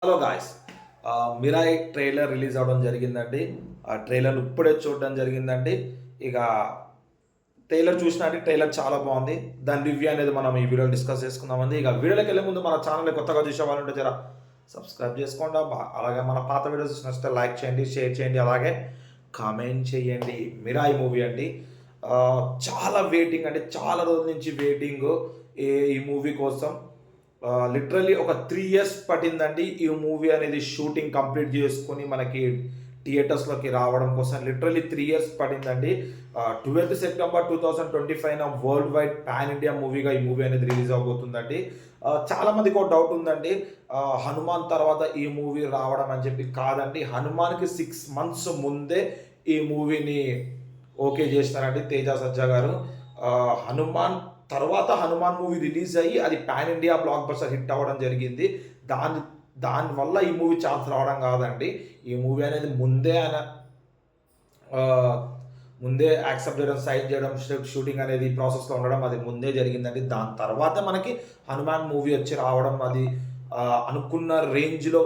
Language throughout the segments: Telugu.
Hello guys, Mirai trailer release అవ్వడం జరిగిందండి. ఆ ట్రైలర్ ఇప్పుడే చూడడం జరిగిందండి. ఇక ట్రైలర్ చూసినండి, ట్రైలర్ చాలా బాగుంది. దాని రివ్యూ అనేది మనం ఈ వీడియోలో డిస్కస్ చేసుకుందామండి. ఇక వీడియోలోకి వెళ్ళే ముందు మన ఛానల్ని కొత్తగా చూసే వాళ్ళు ఉంటే జర సబ్స్క్రైబ్ చేసుకోండి. అలాగే మన పాత వీడియోస్ నచ్చితే లైక్ చేయండి, షేర్ చేయండి, అలాగే కామెంట్ చేయండి. మిరాయి మూవీ అండి. చాలా వెయిటింగ్ అండి, చాలా రోజుల నుంచి వెయిటింగ్ ఈ మూవీ కోసం. లిటరల్లీ ఒక 3 ఇయర్స్ పట్టిందండి ఈ మూవీ అనేది షూటింగ్ కంప్లీట్ చేసుకొని మనకి థియేటర్స్లోకి రావడం కోసం. లిటరల్లీ 3 ఇయర్స్ పడిందండి. 12 September 2025 world wide pan India మూవీగా ఈ మూవీ అనేది రిలీజ్ అవబోతుందండి. చాలా మందికి ఒక డౌట్ ఉందండి, హనుమాన్ తర్వాత ఈ మూవీ రావడం అని చెప్పి. కాదండి, హనుమాన్కి 6 months ముందే ఈ మూవీని ఓకే చేసినారండి తేజ సజ్జా గారు. హనుమాన్ తర్వాత హనుమాన్ మూవీ రిలీజ్ అయ్యి అది pan India block buster hit అవ్వడం జరిగింది. దానివల్ల ఈ మూవీ ఛాన్స్ రావడం కాదండి. ఈ మూవీ అనేది ముందే యాక్సెప్ట్ చేయడం, సైన్ చేయడం, షూటింగ్ అనేది ప్రాసెస్లో ఉండడం అది ముందే జరిగిందండి. దాని తర్వాత మనకి హనుమాన్ మూవీ వచ్చి రావడం, అది అనుకున్న రేంజ్లో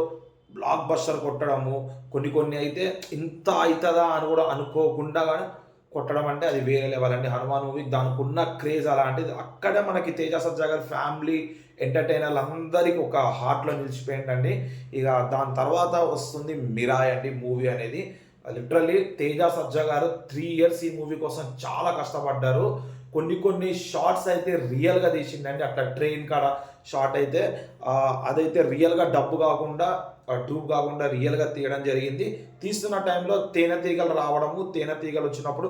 బ్లాక్ బస్టర్ కొట్టడము, కొన్ని అయితే ఇంత అవుతుందా అని కూడా అనుకోకుండా కొట్టడం అంటే అది వేరే లెవెల్ అండి. హనుమాన్ మూవీ దానికి ఉన్న క్రేజ్ అలాంటిది. అక్కడే మనకి తేజ సజ్జా గారి ఫ్యామిలీ ఎంటర్టైనర్లు అందరికీ ఒక హార్ట్లో నిలిచిపోయిందండి. ఇక దాని తర్వాత వస్తుంది మిరాయ్ అండి మూవీ అనేది. లిటరల్లీ తేజ సజ్జా గారు 3 years ఈ మూవీ కోసం చాలా కష్టపడ్డారు. కొన్ని షార్ట్స్ అయితే రియల్గా తీసిండండి. అక్కడ ట్రైన్ కాడ షార్ట్ అయితే అదైతే రియల్గా డబ్బు కాకుండా, ట్యూబ్ కాకుండా రియల్గా తీయడం జరిగింది. తీస్తున్న టైంలో తేనెటీగలు రావడము, తేనెటీగలు వచ్చినప్పుడు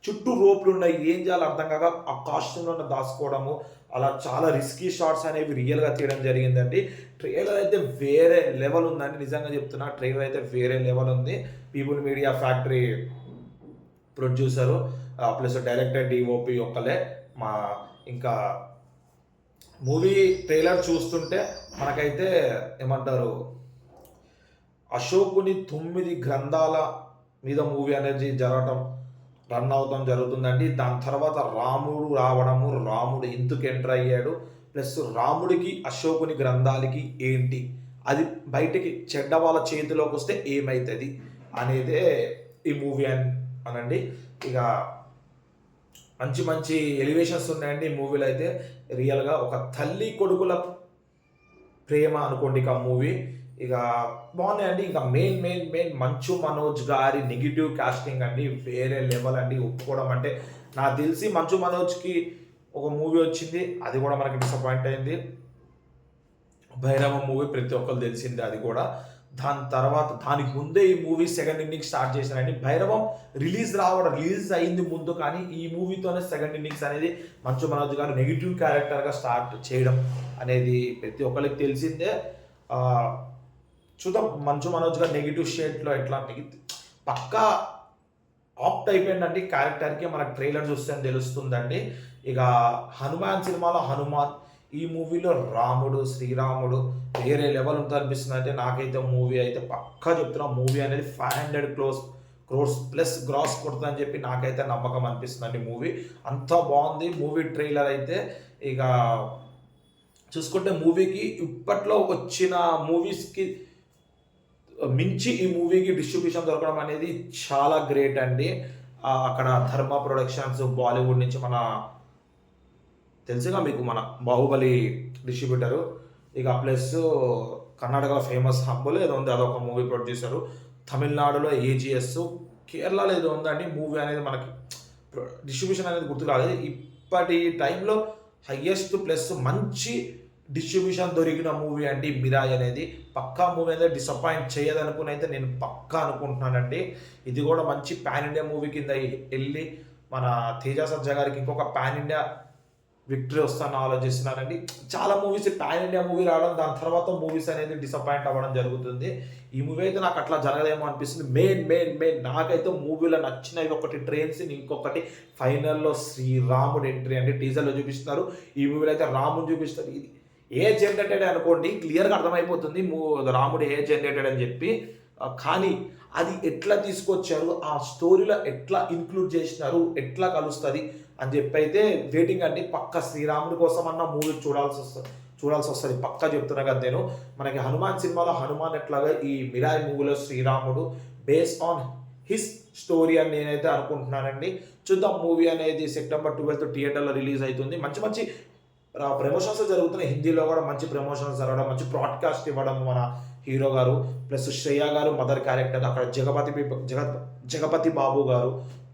చుట్టూ రోపులు ఉన్నాయి, ఏం చేయాలో అర్థం కాక ఆ కాస్ట్యూమ్లో దాచుకోవడము, అలా చాలా రిస్కీ షార్ట్స్ అనేవి రియల్గా తీయడం జరిగిందండి. ట్రైలర్ అయితే వేరే లెవెల్ ఉందండి, నిజంగా చెప్తున్నా. ట్రైలర్ అయితే వేరే లెవెల్ ఉంది. People media factory producer plus director DOP ఒక్కలే. ఇంకా మూవీ ట్రైలర్ చూస్తుంటే మనకైతే ఏమంటారు, అశోకుని 9 గ్రంథాల మీద మూవీ అనేది రన్ అవటం జరుగుతుందండి. దాని తర్వాత రాముడు రావడము, రాముడు ఎందుకు ఎంటర్ అయ్యాడు, ప్లస్ రాముడికి అశోకుని గ్రంథాలకి ఏంటి, అది బయటికి చెడ్డ వాళ్ళ చేతిలోకి వస్తే ఏమవుతుంది అనేదే ఈ మూవీ అనండి. ఇక మంచి ఎలివేషన్స్ ఉన్నాయండి ఈ మూవీలో అయితే. రియల్గా ఒక తల్లి కొడుకుల ప్రేమ అనుకోండి ఇక మూవీ. ఇక బాగున్నాయండి. ఇంకా మెయిన్ మంచు మనోజ్ గారి నెగిటివ్ కాస్టింగ్ అండి వేరే లెవెల్ అండి. ఒప్పుకోవడం అంటే, నాకు తెలిసి మంచు మనోజ్కి ఒక మూవీ వచ్చింది, అది కూడా మనకి డిసప్పాయింట్ అయింది. భైరవ మూవీ ప్రతి ఒక్కరు తెలిసిందే అది కూడా. దాని తర్వాత దానికి ముందే ఈ మూవీ సెకండ్ ఇన్నింగ్స్ స్టార్ట్ చేశారండి. భైరవం రిలీజ్ అయింది ముందు, కానీ ఈ మూవీతోనే సెకండ్ ఇన్నింగ్స్ అనేది మంచు మనోజ్ గారు నెగిటివ్ క్యారెక్టర్గా స్టార్ట్ చేయడం అనేది ప్రతి ఒక్కరికి తెలిసిందే. చూద్దాం మంచు మనోజ్ గారు నెగిటివ్ షేడ్లో ఎట్లా పక్కా ఆప్ట్ అయిపోయిందండి క్యారెక్టర్కి. మనకు ట్రైలర్ చూస్తే తెలుస్తుందండి. ఇక హనుమాన్ సినిమాలో హనుమాన్, ఈ మూవీలో రాముడు, శ్రీరాముడు వేరే లెవెల్ ఉంటుంది అనిపిస్తుంది. అయితే నాకైతే మూవీ అయితే పక్కా చెప్తున్నా, మూవీ అనేది 500 crores ప్లస్ గ్రాస్ కొడుతుందని చెప్పి నాకైతే నమ్మకం అనిపిస్తుందండి. మూవీ అంత బాగుంది మూవీ ట్రైలర్ అయితే. ఇక చూసుకుంటే మూవీకి ఇప్పట్లో వచ్చిన మూవీస్కి మించి ఈ మూవీకి డిస్ట్రిబ్యూషన్ దొరకడం అనేది చాలా గ్రేట్ అండి. అక్కడ ధర్మ ప్రొడక్షన్స్ బాలీవుడ్ నుంచి మన తెలుసుగా మీకు, మన బాహుబలి డిస్ట్రిబ్యూటరు. ఇక ప్లస్ కర్ణాటకలో ఫేమస్ హంబుల్ ఏదో ఉంది, అదొక మూవీ ప్రొడ్యూసరు. తమిళనాడులో ఏజిఎస్, కేరళలో ఏదో ఉందండి మూవీ అనేది. మనకి డిస్ట్రిబ్యూషన్ అనేది గుర్తు రాలేదు. ఇప్పటి టైంలో హయ్యెస్ట్ ప్లస్ మంచి డిస్ట్రిబ్యూషన్ దొరికిన మూవీ అండి మిరాయ్ అనేది. పక్కా మూవీ అనేది డిసప్పాయింట్ చేయదనుకుని అయితే నేను పక్కా అనుకుంటున్నానండి. ఇది కూడా మంచి పాన్ ఇండియా మూవీ కింద వెళ్ళి మన తేజ సజ్జా గారికి ఇంకొక పాన్ ఇండియా విక్టరీ వస్తాను ఆలోచిస్తున్నానండి. చాలా మూవీస్ పాన్ ఇండియా మూవీ రావడం, దాని తర్వాత మూవీస్ అనేది డిసప్పాయింట్ అవ్వడం జరుగుతుంది. ఈ మూవీ అయితే నాకు అట్లా జరగదేమో అనిపిస్తుంది. మెయిన్ నాకైతే మూవీలో నచ్చినవి ఒకటి ట్రైన్ సీన్, ఇంకొకటి ఫైనల్లో శ్రీరాముడు ఎంట్రీ అండి. టీజర్లో చూపిస్తున్నారు, ఈ మూవీలో అయితే రాముడు చూపిస్తారు. ఇది ఏ జనరేటెడ్ అనుకోండి, క్లియర్గా అర్థమైపోతుంది రాముడు ఏ జనరేటెడ్ అని చెప్పి. కానీ అది ఎట్లా తీసుకొచ్చారు, ఆ స్టోరీలో ఎట్లా ఇంక్లూడ్ చేసినారు, ఎట్లా కలుస్తుంది అని చెప్పి అయితే వెయిటింగ్ అండి. పక్క శ్రీరాముడి కోసం అన్న మూవీ చూడాల్సి వస్తుంది, పక్కా చెప్తున్నా కదా నేను. మనకి హనుమాన్ సినిమాలో హనుమాన్ ఎట్లాగా ఈ మిరాయి మూవీలో శ్రీరాముడు బేస్ ఆన్ హిస్ స్టోరీ అని నేనైతే అనుకుంటున్నానండి. చూద్దాం, మూవీ అనేది September 12 థియేటర్లో రిలీజ్ అవుతుంది. మంచి మంచి ప్రమోషన్స్ జరుగుతున్నాయి, హిందీలో కూడా మంచి ప్రమోషన్స్ జరగడం, మంచి బ్రాడ్కాస్ట్ ఇవ్వడం మన హీరో గారు, ప్లస్ శ్రేయ గారు మదర్ క్యారెక్టర్, అక్కడ జగపతి బాబు గారు,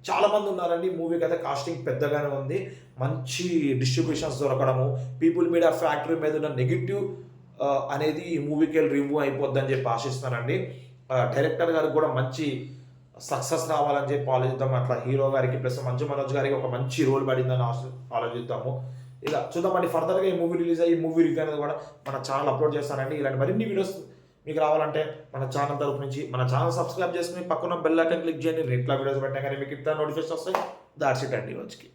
చాలామంది ఉన్నారండి. మూవీకి అయితే కాస్టింగ్ పెద్దగానే ఉంది, మంచి డిస్ట్రిబ్యూషన్స్ దొరకడము, పీపుల్ మీడియా ఫ్యాక్టరీ మీద ఉన్న నెగిటివ్ అనేది ఈ మూవీకి వెళ్ళి రిమూవ్ అయిపోద్దని చెప్పి ఆశిస్తున్నానండి. డైరెక్టర్ గారికి కూడా మంచి సక్సెస్ రావాలని చెప్పి ఆలోచిద్దాం. అట్లా హీరో గారికి ప్లస్ మంచు మనోజ్ గారికి ఒక మంచి రోల్ పడిందని ఆలోచిద్దాము. ఇలా చూద్దామండి. ఫర్దర్గా ఈ మూవీ రిలీజ్ అయ్యి మూవీ రివ్యూ అనేది కూడా మన ఛానల్ అప్లోడ్ చేస్తానండి. ఇలాంటి మరిన్ని వీడియోస్ మీకు రావాలంటే మన ఛానల్ తరపు నుంచి మన ఛానల్ సబ్స్క్రైబ్ చేసుకుని పక్కన బెల్ ఐకాన్ క్లిక్ చేయండి. రేట్లా వీడియోస్ పెట్టగానే మీకు ఇట్లా నోటిఫికేషన్ వస్తాయి. దాట్స్ ఇట్ అండి రోజుకి.